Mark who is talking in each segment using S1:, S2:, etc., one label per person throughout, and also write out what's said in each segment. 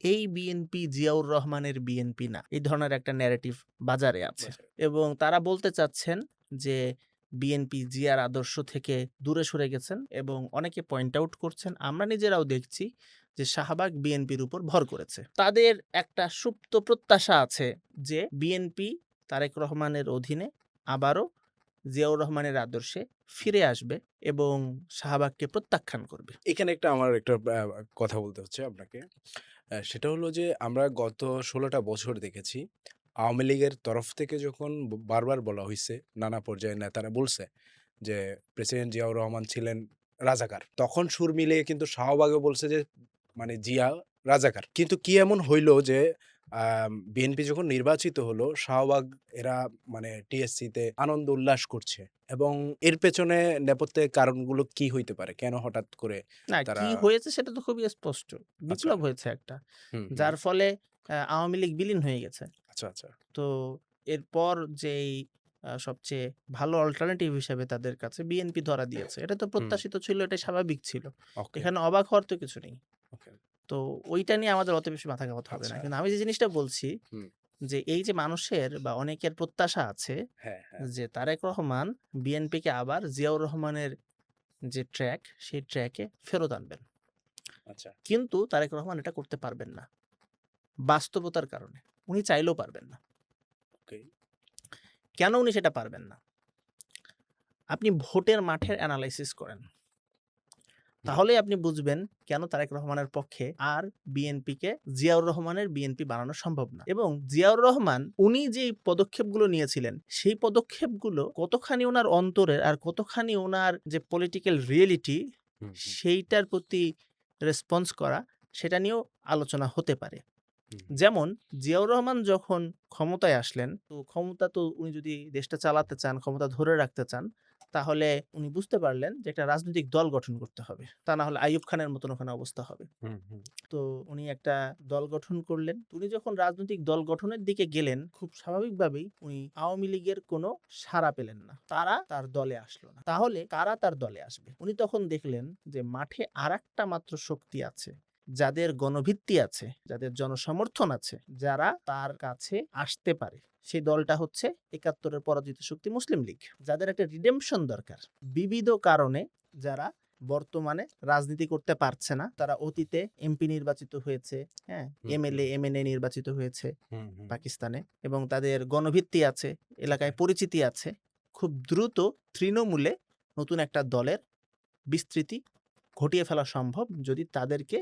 S1: এই বিএনপি জিয়াউর রহমানের বিএনপি না, এই ধরনের একটা ন্যারেটিভ বাজারে আছে। এবং তারা বলতে চাচ্ছেন যে বিএনপি জিয়ার আদর্শ থেকে দূরে সরে গেছেন, এবং অনেকে পয়েন্ট আউট করছেন, আমরা নিজেরাও দেখছি যে শাহবাগ বিএনপির উপর ভর করেছে। তাদের একটা সুপ্ত প্রত্যাশা আছে যে বিএনপি তারেক রহমানের অধীনে আবারও জিয়াউর রহমানের আদর্শে ফিরে আসবে এবং শাহবাগকে প্রত্যাখ্যান করবে।
S2: এখানে আমার একটা কথা বলতে হচ্ছে আপনাকে। সেটা হলো যে আমরা গত ১৬টা বছর দেখেছি আওয়ামী লীগের তরফ থেকে যখন বারবার বলা হইছে, নানা পর্যায়ের নেতারা বলছে যে প্রেসিডেন্ট জিয়াউর রহমান ছিলেন রাজাকার। তখন সুর মিলিয়ে কিন্তু শাহবাগও বলছে যে মানে জিয়া রাজাকার। কিন্তু কি এমন হইল যে বিএনপি যখন নির্বাচিত হলো, শাহবাগ এরা মানে টিএসসিতে আনন্দ উল্লাস করছে, এবং এর পেছনে নেপথ্যের কারণগুলো কি হইতে পারে? কেন হঠাৎ করে
S1: না,
S2: তারা
S1: কি হয়েছে সেটা তো খুবই স্পষ্ট।
S2: আচ্ছা।
S1: বিপ্লব হয়েছে একটা,
S2: হুম, হুম।
S1: যার ফলে আওয়ামী লীগ বিলীন হয়ে গেছে।
S2: আচ্ছা, আচ্ছা।
S1: তো এরপর যেই সবচেয়ে ভালো অল্টারনেটিভ হিসেবে তাদের কাছে বিএনপি ধরা দিয়েছে। এটা তো
S2: হুম,
S1: প্রত্যাশিত ছিল, এটাই স্বাভাবিক ছিল।
S2: ওকে,
S1: এখানে অবাক হওয়ার তো কিছু নেই।
S2: ওকে।
S1: তো ওইটা নিয়ে আমাদের অত বেশি মাথা ঘামাতে হবে না।
S2: আচ্ছা।
S1: কিন্তু আমি যে জিনিসটা বলছি
S2: হুম।
S1: যে এই যে মানুষের বা অনেকের প্রত্যাশা আছে
S2: হ্যাঁ, হ্যাঁ।
S1: যে তারেক রহমান বিএনপিকে আবার জিয়াউর রহমানের যে ট্র্যাক, সেই ট্র্যাকে ফেরত আনবেন।
S2: আচ্ছা,
S1: কিন্তু তারেক রহমান এটা করতে পারবেন না। বাস্তবতার কারণে। উনি চাইলেও পারবেন না।
S2: ওকে।
S1: কেন উনি সেটা পারবেন না? আপনি ভোটের মাঠের এনালাইসিস করেন।
S2: হুম,
S1: তাহলেই আপনি বুঝবেন কেন তারেক রহমানের পক্ষে আর বিএনপিকে জিয়াউর রহমানের বিএনপি বানানো সম্ভব না। এবং জিয়াউর রহমান উনি যেই পদক্ষেপগুলো নিয়েছিলেন, সেই পদক্ষেপগুলো কতখানি উনার অন্তরের আর কতখানি উনার যে পলিটিক্যাল রিয়েলিটি,
S2: হুম, হুম,
S1: সেইটার প্রতি রেসপন্স করা, সেটা নিয়েও আলোচনা হতে পারে।
S2: হুম, হুম।
S1: যেমন জিয়াউর রহমান যখন ক্ষমতায় আসলেন, তো ক্ষমতা তো উনি যদি দেশটা চালাতে চান, ক্ষমতা ধরে রাখতে চান, তাহলে উনি বুঝতে পারলেন যে একটা রাজনৈতিক দল গঠন করতে হবে। তা না হলে আইয়ুব খানের মতন ওখানে অবস্থা হবে।
S2: হুম, হুম।
S1: তো উনি একটা দল গঠন করলেন। উনি যখন রাজনৈতিক দল গঠনের দিকে গেলেন, খুব স্বাভাবিকভাবেই উনি আওয়ামী লীগের কোনো সাড়া পেলেন না। তারা তার দলে আসলো না। তাহলে কারা তার দলে আসবে? উনি তখন দেখলেন যে মাঠে আরেকটা মাত্র শক্তি আছে, যাদের গণভিত্তি আছে, যাদের জনসমর্থন আছে, যারা তার কাছে আসতে পারে। সেই দলটা হচ্ছে ৭১-এর পরাজিত শক্তি মুসলিম লীগ। যাদের একটা রিডেম্পশন দরকার। বিবিধ কারণে যারা বর্তমানে রাজনীতি করতে পারছে না, তারা অতীতে এমপি নির্বাচিত হয়েছে, হ্যাঁ,
S2: হুম, হুম,
S1: এমএলএ, এমএনএ নির্বাচিত হয়েছে
S2: হুম, হুম।
S1: পাকিস্তানে, এবং তাদের গণভিত্তি আছে,
S2: ওকে।
S1: এলাকায় পরিচিতি আছে। খুব দ্রুত তৃণমূলে নতুন একটা দলের বিস্তৃতি ঘটিয়ে ফেলা সম্ভব যদি তাদেরকে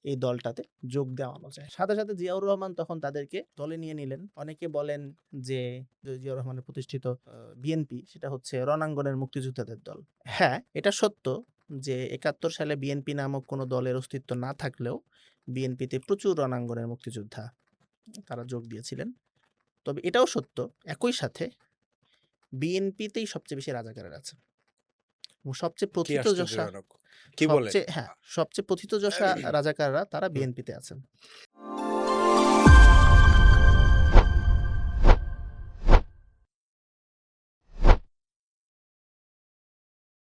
S1: এই দলটাতে যোগ দেওয়ানো যায়। সাথে সাথে জিয়াউর রহমান তখন তাদেরকে দলে নিয়ে নিলেন। অনেকে বলেন যে জিয়াউর রহমানের প্রতিষ্ঠিত বিএনপি সেটা হচ্ছে রণাঙ্গনের মুক্তিযোদ্ধাদের দল। হ্যাঁ, এটা সত্য যে ৭১ সালে বিএনপি নামক কোনো দলের অস্তিত্ব না থাকলেও বিএনপিতে প্রচুর রণাঙ্গনের মুক্তিযোদ্ধা তারা যোগ দিয়েছিলেন। তবে এটাও সত্য একই সাথে বিএনপিতেই সবচেয়ে বেশি রাজাকারের আছে। এবং সবচেয়ে
S2: কি
S1: প্রথিতযশা
S2: আশ্চর্যজনক! কি বলেন?
S1: সবচেয়ে হ্যাঁ, সবচেয়ে প্রথিতযশা রাজাকাররা তারা
S2: হুম।
S1: বিএনপিতে আছেন।